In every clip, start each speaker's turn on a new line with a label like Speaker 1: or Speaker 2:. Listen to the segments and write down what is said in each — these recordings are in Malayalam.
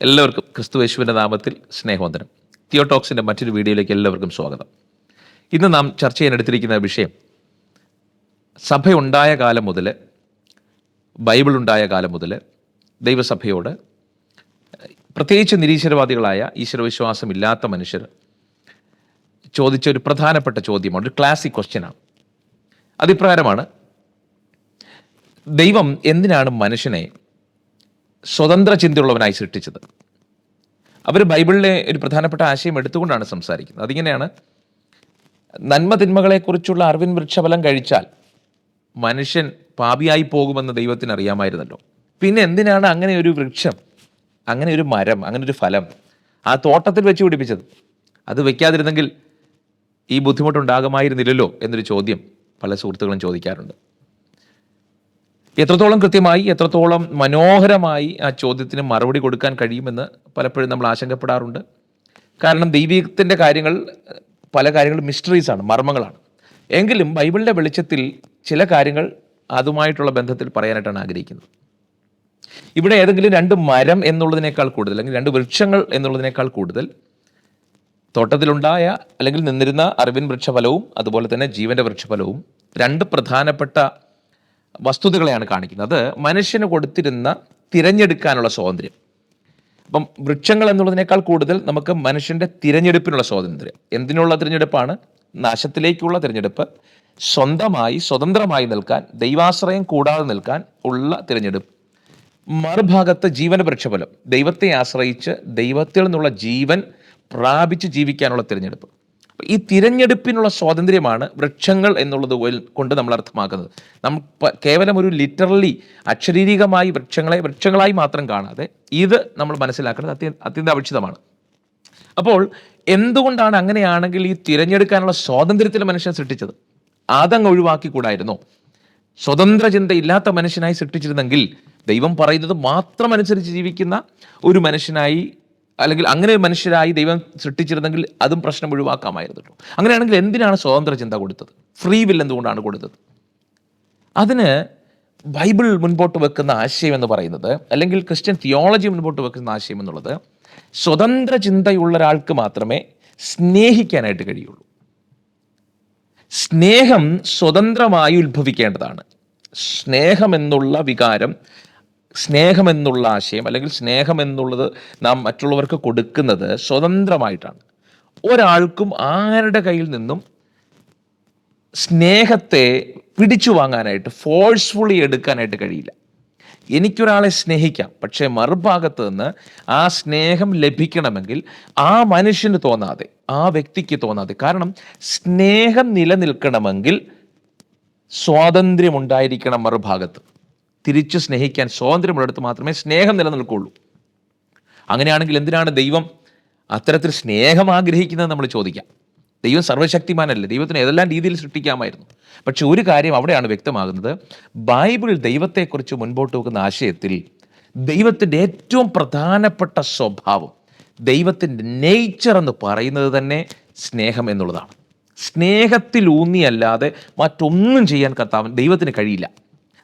Speaker 1: എല്ലാവർക്കും ക്രിസ്തുയേശുവിൻ്റെ നാമത്തിൽ സ്നേഹവന്ദനം. തിയോടോക്സിൻ്റെ മറ്റൊരു വീഡിയോയിലേക്ക് എല്ലാവർക്കും സ്വാഗതം. ഇന്ന് നാം ചർച്ച ചെയ്യാൻ എടുത്തിരിക്കുന്ന വിഷയം സഭയുണ്ടായ കാലം മുതൽ, ബൈബിൾ ഉണ്ടായ കാലം മുതൽ ദൈവസഭയോട് പ്രത്യേകിച്ച് നിരീശ്വരവാദികളായ ഈശ്വരവിശ്വാസമില്ലാത്ത മനുഷ്യർ ചോദിച്ച ഒരു പ്രധാനപ്പെട്ട ചോദ്യമാണ്, ഒരു ക്ലാസിക് ക്വസ്റ്റ്യനാണ്. അതിപ്രകാരമാണ്: ദൈവം എന്തിനാണ് മനുഷ്യനെ സ്വതന്ത്ര ചിന്തയുള്ളവനായി സൃഷ്ടിച്ചത്? അവർ ബൈബിളിലെ ഒരു പ്രധാനപ്പെട്ട ആശയം എടുത്തുകൊണ്ടാണ് സംസാരിക്കുന്നത്. അതിങ്ങനെയാണ്: നന്മ തിന്മകളെക്കുറിച്ചുള്ള അറിവിൻ വൃക്ഷഫലം കഴിച്ചാൽ മനുഷ്യൻ പാപിയായി പോകുമെന്ന് ദൈവത്തിന് അറിയാമായിരുന്നല്ലോ. പിന്നെ എന്തിനാണ് അങ്ങനെ ഒരു വൃക്ഷം, അങ്ങനെ ഒരു മരം, അങ്ങനെ ഒരു ഫലം ആ തോട്ടത്തിൽ വെച്ച് പിടിപ്പിച്ചത്? അത് വയ്ക്കാതിരുന്നെങ്കിൽ ഈ ബുദ്ധിമുട്ടുണ്ടാകുമായിരുന്നില്ലല്ലോ എന്നൊരു ചോദ്യം പല സുഹൃത്തുക്കളും ചോദിക്കാറുണ്ട്. എത്രത്തോളം കൃത്യമായി, എത്രത്തോളം മനോഹരമായി ആ ചോദ്യത്തിന് മറുപടി കൊടുക്കാൻ കഴിയുമെന്ന് പലപ്പോഴും നമ്മൾ ആശങ്കപ്പെടാറുണ്ട്. കാരണം ദൈവികത്തിൻ്റെ കാര്യങ്ങൾ, പല കാര്യങ്ങളും മിസ്റ്ററീസാണ്, മർമ്മങ്ങളാണ്. എങ്കിലും ബൈബിളിൻ്റെ വെളിച്ചത്തിൽ ചില കാര്യങ്ങൾ അതുമായിട്ടുള്ള ബന്ധത്തിൽ പറയാനായിട്ടാണ് ആഗ്രഹിക്കുന്നത്. ഇവിടെ ഏതെങ്കിലും രണ്ട് മരം എന്നുള്ളതിനേക്കാൾ കൂടുതൽ, അല്ലെങ്കിൽ രണ്ട് വൃക്ഷങ്ങൾ എന്നുള്ളതിനേക്കാൾ കൂടുതൽ, തോട്ടത്തിലുണ്ടായ അല്ലെങ്കിൽ നിന്നിരുന്ന അറിവിൻ വൃക്ഷഫലവും അതുപോലെ തന്നെ ജീവൻ്റെ വൃക്ഷഫലവും രണ്ട് പ്രധാനപ്പെട്ട വസ്തുതകളെയാണ് കാണിക്കുന്നത്. അത് മനുഷ്യന് കൊടുത്തിരുന്ന തിരഞ്ഞെടുക്കാനുള്ള സ്വാതന്ത്ര്യം. അപ്പം വൃക്ഷങ്ങൾ എന്നുള്ളതിനേക്കാൾ കൂടുതൽ നമുക്ക് മനുഷ്യൻ്റെ തിരഞ്ഞെടുപ്പിനുള്ള സ്വാതന്ത്ര്യം. എന്തിനുള്ള തിരഞ്ഞെടുപ്പാണ്? നാശത്തിലേക്കുള്ള തിരഞ്ഞെടുപ്പ്. സ്വന്തമായി സ്വതന്ത്രമായി നിൽക്കാൻ, ദൈവാശ്രയം കൂടാതെ നിൽക്കാൻ ഉള്ള തിരഞ്ഞെടുപ്പ്. മറുഭാഗത്ത് ജീവന വൃക്ഷഫലം, ദൈവത്തെ ആശ്രയിച്ച് ദൈവത്തിൽ നിന്നുള്ള ജീവൻ പ്രാപിച്ച് ജീവിക്കാനുള്ള തിരഞ്ഞെടുപ്പ്. ഈ തിരഞ്ഞെടുപ്പിനുള്ള സ്വാതന്ത്ര്യമാണ് വൃക്ഷങ്ങൾ എന്നുള്ളത് കൊണ്ട് നമ്മൾ അർത്ഥമാക്കുന്നത്. നമ്മൾ കേവലം ഒരു ലിറ്ററലി അക്ഷരീരികമായി വൃക്ഷങ്ങളായി മാത്രം കാണാതെ ഇത് നമ്മൾ മനസ്സിലാക്കുന്നത് അത്യന്താപേക്ഷിതമാണ്. അപ്പോൾ എന്തുകൊണ്ടാണ് അങ്ങനെയാണെങ്കിൽ ഈ തിരഞ്ഞെടുക്കാനുള്ള സ്വാതന്ത്ര്യത്തിൽ മനുഷ്യൻ സൃഷ്ടിച്ചത്? അതങ്ങ് ഒഴിവാക്കിക്കൂടായിരുന്നോ? സ്വതന്ത്ര ചിന്തയില്ലാത്ത മനുഷ്യനായി സൃഷ്ടിച്ചിരുന്നെങ്കിൽ, ദൈവം പറയുന്നത് മാത്രം അനുസരിച്ച് ജീവിക്കുന്ന ഒരു മനുഷ്യനായി, അല്ലെങ്കിൽ അങ്ങനെ ഒരു മനുഷ്യരായി ദൈവം സൃഷ്ടിച്ചിരുന്നെങ്കിൽ അതും പ്രശ്നം ഒഴിവാക്കാമായിരുന്നു. അങ്ങനെയാണെങ്കിൽ എന്തിനാണ് സ്വതന്ത്ര ചിന്ത കൊടുത്തത്? ഫ്രീ വിൽ എന്തുകൊണ്ടാണ് കൊടുത്തത്? അതിന് ബൈബിൾ മുൻപോട്ട് വെക്കുന്ന ആശയം എന്ന് പറയുന്നത്, അല്ലെങ്കിൽ ക്രിസ്ത്യൻ തിയോളജി മുൻപോട്ട് വെക്കുന്ന ആശയം എന്നുള്ളത്, സ്വതന്ത്ര ചിന്തയുള്ള ഒരാൾക്ക് മാത്രമേ സ്നേഹിക്കാനായിട്ട് കഴിയുള്ളൂ. സ്നേഹം സ്വതന്ത്രമായി ഉത്ഭവിക്കേണ്ടതാണ്. സ്നേഹമെന്നുള്ള വികാരം, സ്നേഹമെന്നുള്ള ആശയം, അല്ലെങ്കിൽ സ്നേഹമെന്നുള്ളത് നാം മറ്റുള്ളവർക്ക് കൊടുക്കുന്നത് സ്വതന്ത്രമായിട്ടാണ്. ഒരാൾക്കും ആരുടെ കയ്യിൽ നിന്നും സ്നേഹത്തെ പിടിച്ചു വാങ്ങാനായിട്ട്, ഫോഴ്സ്ഫുള്ളി എടുക്കാനായിട്ട് കഴിയില്ല. എനിക്കൊരാളെ സ്നേഹിക്കാം, പക്ഷേ മറുഭാഗത്ത് നിന്ന് ആ സ്നേഹം ലഭിക്കണമെങ്കിൽ ആ മനുഷ്യന് തോന്നാതെ, ആ വ്യക്തിക്ക് തോന്നാതെ, കാരണം സ്നേഹം നിലനിൽക്കണമെങ്കിൽ സ്വാതന്ത്ര്യം ഉണ്ടായിരിക്കണം. മറുഭാഗത്ത് തിരിച്ചു സ്നേഹിക്കാൻ സ്വാതന്ത്ര്യമുള്ളിടത്ത് മാത്രമേ സ്നേഹം നിലനിൽക്കുള്ളൂ. അങ്ങനെയാണെങ്കിൽ എന്തിനാണ് ദൈവം അത്തരത്തിൽ സ്നേഹം ആഗ്രഹിക്കുന്നത് നമ്മൾ ചോദിക്കാം. ദൈവം സർവ്വശക്തിമാനല്ലേ? ദൈവത്തിന് ഏതെല്ലാം രീതിയിൽ സൃഷ്ടിക്കാമായിരുന്നു. പക്ഷെ ഒരു കാര്യം അവിടെയാണ് വ്യക്തമാകുന്നത്. ബൈബിൾ ദൈവത്തെക്കുറിച്ച് മുൻപോട്ട് വെക്കുന്ന ആശയത്തിൽ ദൈവത്തിൻ്റെ ഏറ്റവും പ്രധാനപ്പെട്ട സ്വഭാവം, ദൈവത്തിൻ്റെ നേച്ചർ എന്ന് പറയുന്നത് തന്നെ സ്നേഹം എന്നുള്ളതാണ്. സ്നേഹത്തിൽ ഊന്നിയല്ലാതെ മറ്റൊന്നും ചെയ്യാൻ ദൈവത്തിന് കഴിയില്ല.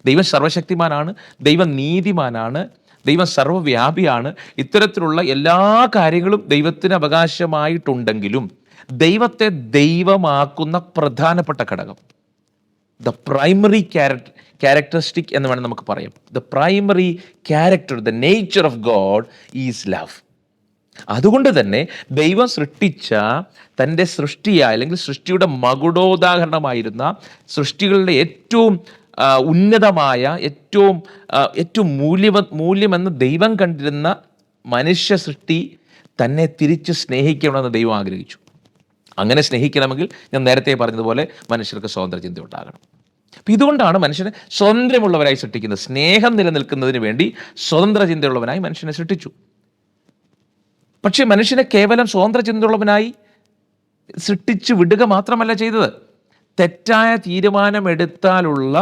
Speaker 1: ദൈവം സർവശക്തിമാനാണ്, ദൈവം നീതിമാനാണ്, ദൈവം സർവ്വവ്യാപിയാണ്. ഇത്തരത്തിലുള്ള എല്ലാ കാര്യങ്ങളും ദൈവത്തിന് അവകാശമായിട്ടുണ്ടെങ്കിലും ദൈവത്തെ ദൈവമാക്കുന്ന പ്രധാനപ്പെട്ട ഘടകം, ദ പ്രൈമറി ക്യാരക്ടറിസ്റ്റിക് എന്ന് വേണം നമുക്ക് പറയാം. The primary character, the nature of God is love. അതുകൊണ്ട് തന്നെ ദൈവം സൃഷ്ടിച്ച തൻ്റെ സൃഷ്ടിയായ, അല്ലെങ്കിൽ സൃഷ്ടിയുടെ മകുടോദാഹരണമായിരുന്ന, സൃഷ്ടികളുടെ ഏറ്റവും ഉന്നതമായ, ഏറ്റവും മൂല്യമെന്ന് ദൈവം കണ്ടിരുന്ന മനുഷ്യ സൃഷ്ടി തന്നെ തിരിച്ച് സ്നേഹിക്കണമെന്ന് ദൈവം ആഗ്രഹിച്ചു. അങ്ങനെ സ്നേഹിക്കണമെങ്കിൽ ഞാൻ നേരത്തെ പറഞ്ഞതുപോലെ മനുഷ്യർക്ക് സ്വതന്ത്ര ചിന്ത ഉണ്ടാകണം. അപ്പം ഇതുകൊണ്ടാണ് മനുഷ്യനെ സ്വതന്ത്രമുള്ളവരായി സൃഷ്ടിക്കുന്നത്. സ്നേഹം നിലനിൽക്കുന്നതിന് വേണ്ടി സ്വതന്ത്ര ചിന്തയുള്ളവനായി മനുഷ്യനെ സൃഷ്ടിച്ചു. പക്ഷെ മനുഷ്യനെ കേവലം സ്വതന്ത്ര ചിന്തയുള്ളവനായി സൃഷ്ടിച്ചു വിടുക മാത്രമല്ല ചെയ്തത്, തെറ്റായ തീരുമാനമെടുത്താലുള്ള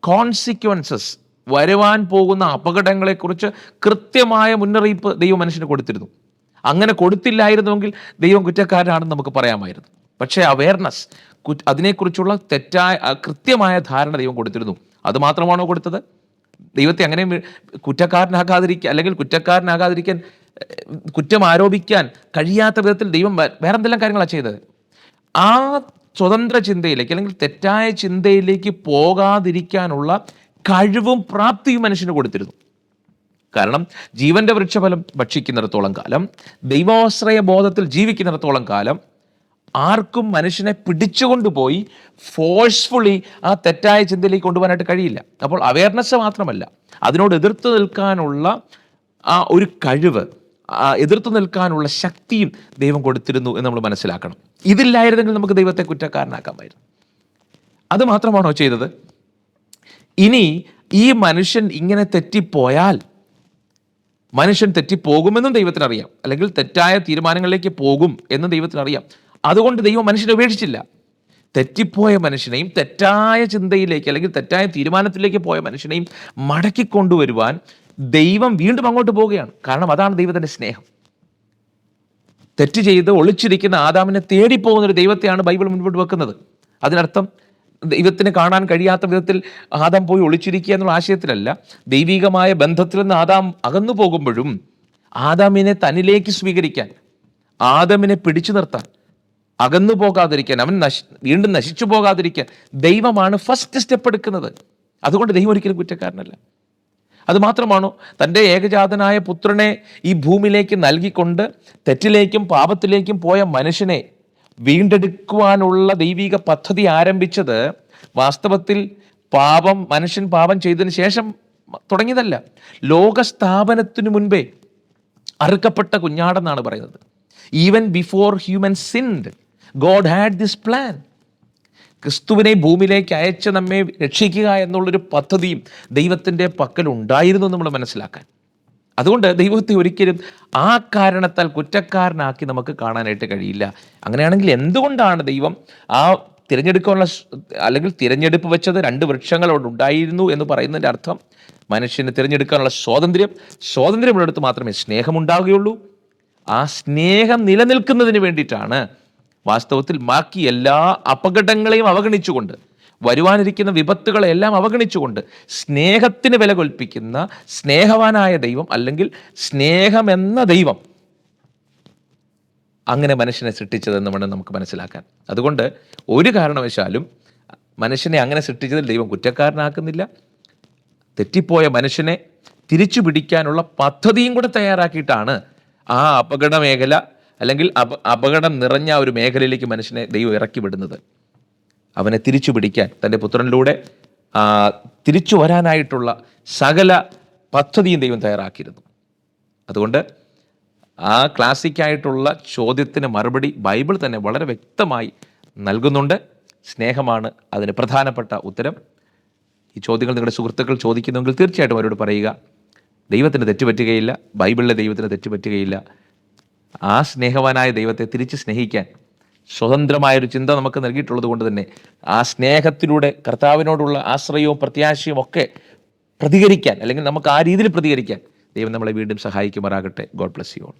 Speaker 1: കോൺസിക്വൻസസ്, വരുവാൻ പോകുന്ന അപകടങ്ങളെക്കുറിച്ച് കൃത്യമായ മുന്നറിയിപ്പ് ദൈവം മനുഷ്യന് കൊടുത്തിരുന്നു. അങ്ങനെ കൊടുത്തില്ലായിരുന്നുവെങ്കിൽ ദൈവം കുറ്റക്കാരനാണെന്ന് നമുക്ക് പറയാമായിരുന്നു. പക്ഷേ അവയർനെസ്, അതിനെക്കുറിച്ചുള്ള കൃത്യമായ ധാരണ ദൈവം കൊടുത്തിരുന്നു. അതുമാത്രമാണോ കൊടുത്തത്? ദൈവത്തെ അങ്ങനെ കുറ്റക്കാരനാകാതിരിക്കാൻ, അല്ലെങ്കിൽ കുറ്റക്കാരനാകാതിരിക്കാൻ കുറ്റം ആരോപിക്കാൻ കഴിയാത്ത വിധത്തിൽ ദൈവം വേറെന്തെല്ലാം കാര്യങ്ങളാണ് ചെയ്തത്. ആ സ്വതന്ത്ര ചിന്തയിലേക്ക് അല്ലെങ്കിൽ തെറ്റായ ചിന്തയിലേക്ക് പോകാതിരിക്കാനുള്ള കഴിവും പ്രാപ്തിയും മനുഷ്യന് കൊടുത്തിരുന്നു. കാരണം ജീവന്റെ വൃക്ഷഫലം ഭക്ഷിക്കുന്നിടത്തോളം കാലം, ദൈവാശ്രയ ബോധത്തിൽ ജീവിക്കുന്നിടത്തോളം കാലം ആർക്കും മനുഷ്യനെ പിടിച്ചുകൊണ്ടുപോയി ഫോഴ്സ്ഫുള്ളി ആ തെറ്റായ ചിന്തയിലേക്ക് കൊണ്ടുപോകാനായിട്ട് കഴിയില്ല. അപ്പോൾ അവയർനെസ് മാത്രമല്ല, അതിനോട് എതിർത്ത് നിൽക്കാനുള്ള ആ ഒരു കഴിവ്, എതിർത്ത് നിൽക്കാനുള്ള ശക്തിയും ദൈവം കൊടുത്തിരുന്നു എന്ന് നമ്മൾ മനസ്സിലാക്കണം. ഇതില്ലായിരുന്നെങ്കിൽ നമുക്ക് ദൈവത്തെ കുറ്റക്കാരനാക്കാമായിരുന്നു. അത് മാത്രമാണോ ചെയ്തത്? ഇനി ഈ മനുഷ്യൻ ഇങ്ങനെ തെറ്റിപ്പോയാൽ മനുഷ്യൻ തെറ്റിപ്പോകുമെന്നും ദൈവത്തിനറിയാം, അല്ലെങ്കിൽ തെറ്റായ തീരുമാനങ്ങളിലേക്ക് പോകും എന്നും ദൈവത്തിനറിയാം. അതുകൊണ്ട് ദൈവം മനുഷ്യനെ ഉപേക്ഷിച്ചില്ല. തെറ്റിപ്പോയ മനുഷ്യനെയും തെറ്റായ ചിന്തയിലേക്ക് അല്ലെങ്കിൽ തെറ്റായ തീരുമാനത്തിലേക്ക് പോയ മനുഷ്യനെയും മടക്കിക്കൊണ്ടുവരുവാൻ ദൈവം വീണ്ടും അങ്ങോട്ട് പോവുകയാണ്. കാരണം അതാണ് ദൈവത്തിൻ്റെ സ്നേഹം. തെറ്റ് ചെയ്ത് ഒളിച്ചിരിക്കുന്ന ആദാമിനെ തേടിപ്പോകുന്നൊരു ദൈവത്തെയാണ് ബൈബിൾ മുൻപോട്ട് വെക്കുന്നത്. അതിനർത്ഥം ദൈവത്തിന് കാണാൻ കഴിയാത്ത വിധത്തിൽ ആദാം പോയി ഒളിച്ചിരിക്കുക എന്നുള്ള ആശയത്തിലല്ല. ദൈവികമായ ബന്ധത്തിൽ നിന്ന് ആദാം അകന്നു പോകുമ്പോഴും ആദാമിനെ തന്നിലേക്ക് സ്വീകരിക്കാൻ, ആദാമിനെ പിടിച്ചു നിർത്താൻ, അകന്നു പോകാതിരിക്കാൻ, അവൻ വീണ്ടും നശിച്ചു പോകാതിരിക്കാൻ ദൈവമാണ് ഫസ്റ്റ് സ്റ്റെപ്പ് എടുക്കുന്നത്. അതുകൊണ്ട് ദൈവം ഒരിക്കലും കുറ്റക്കാരനല്ല. അതുമാത്രമാണോ, തൻ്റെ ഏകജാതനായ പുത്രനെ ഈ ഭൂമിയിലേക്ക് നൽകിക്കൊണ്ട് തെറ്റിലേക്കും പാപത്തിലേക്കും പോയ മനുഷ്യനെ വീണ്ടെടുക്കുവാനുള്ള ദൈവിക പദ്ധതി ആരംഭിച്ചത് വാസ്തവത്തിൽ മനുഷ്യൻ പാപം ചെയ്തതിന് ശേഷം തുടങ്ങിയതല്ല. ലോകസ്ഥാപനത്തിനു മുൻപേ അറുക്കപ്പെട്ട കുഞ്ഞാടെന്നാണ് പറയുന്നത്. Even before human sinned God had this plan. ക്രിസ്തുവിനെ ഭൂമിയിലേക്ക് അയച്ച് നമ്മെ രക്ഷിക്കുക എന്നുള്ളൊരു പദ്ധതിയും ദൈവത്തിൻ്റെ പക്കൽ ഉണ്ടായിരുന്നു നമ്മൾ മനസ്സിലാക്കാൻ. അതുകൊണ്ട് ദൈവത്തെ ഒരിക്കലും ആ കാരണത്താൽ കുറ്റക്കാരനാക്കി നമുക്ക് കാണാനായിട്ട് കഴിയില്ല. അങ്ങനെയാണെങ്കിൽ എന്തുകൊണ്ടാണ് ദൈവം ആ തിരഞ്ഞെടുക്കാനുള്ള അല്ലെങ്കിൽ തിരഞ്ഞെടുപ്പ് വെച്ചത്? 2 വൃക്ഷങ്ങൾ അവിടെ ഉണ്ടായിരുന്നു എന്ന് പറയുന്നതിൻ്റെ അർത്ഥം മനുഷ്യന് തിരഞ്ഞെടുക്കാനുള്ള സ്വാതന്ത്ര്യമുള്ളിടത്ത് മാത്രമേ സ്നേഹമുണ്ടാവുകയുള്ളൂ. ആ സ്നേഹം നിലനിൽക്കുന്നതിന് വേണ്ടിയിട്ടാണ് വാസ്തവത്തിൽ ബാക്കി എല്ലാ അപകടങ്ങളെയും അവഗണിച്ചുകൊണ്ട്, വരുവാനിരിക്കുന്ന വിപത്തുകളെല്ലാം അവഗണിച്ചുകൊണ്ട് സ്നേഹത്തിന് വില കൽപ്പിക്കുന്ന സ്നേഹവാനായ ദൈവം, അല്ലെങ്കിൽ സ്നേഹമെന്ന ദൈവം അങ്ങനെ മനുഷ്യനെ സൃഷ്ടിച്ചതെന്ന് വേണം നമുക്ക് മനസ്സിലാക്കാൻ. അതുകൊണ്ട് ഒരു കാരണവശാലും മനുഷ്യനെ അങ്ങനെ സൃഷ്ടിച്ചതിൽ ദൈവം കുറ്റക്കാരനാക്കുന്നില്ല. തെറ്റിപ്പോയ മനുഷ്യനെ തിരിച്ചു പിടിക്കാനുള്ള പദ്ധതിയും കൂടെ തയ്യാറാക്കിയിട്ടാണ് ആ അപകട മേഖല അല്ലെങ്കിൽ അപകടം നിറഞ്ഞ ഒരു മേഖലയിലേക്ക് മനുഷ്യനെ ദൈവം ഇറക്കി വിടുന്നത്. അവനെ തിരിച്ചു പിടിക്കാൻ തൻ്റെ പുത്രനിലൂടെ തിരിച്ചു വരാനായിട്ടുള്ള സകല പദ്ധതിയും ദൈവം തയ്യാറാക്കിയിരുന്നു. അതുകൊണ്ട് ആ ക്ലാസിക്കായിട്ടുള്ള ചോദ്യത്തിന് മറുപടി ബൈബിൾ തന്നെ വളരെ വ്യക്തമായി നൽകുന്നുണ്ട്. സ്നേഹമാണ് അതിന് പ്രധാനപ്പെട്ട ഉത്തരം. ഈ ചോദ്യങ്ങൾ നിങ്ങളുടെ സുഹൃത്തുക്കൾ ചോദിക്കുന്നുവെങ്കിൽ തീർച്ചയായിട്ടും അവരോട് പറയുക, ദൈവത്തിന് തെറ്റുപറ്റുകയില്ല, ബൈബിളിലെ ദൈവത്തിന് തെറ്റുപറ്റുകയില്ല. ആ സ്നേഹവാനായ ദൈവത്തെ തിരിച്ച് സ്നേഹിക്കാൻ സ്വതന്ത്രമായൊരു ചിന്ത നമുക്ക് നൽകിയിട്ടുള്ളത് കൊണ്ട് തന്നെ ആ സ്നേഹത്തിലൂടെ കർത്താവിനോടുള്ള ആശ്രയവും പ്രത്യാശയും ഒക്കെ പ്രതികരിക്കാൻ, അല്ലെങ്കിൽ നമുക്ക് ആ രീതിയിൽ പ്രതികരിക്കാൻ ദൈവം നമ്മളെ വീണ്ടും സഹായിക്കുമാറാകട്ടെ. God bless you all.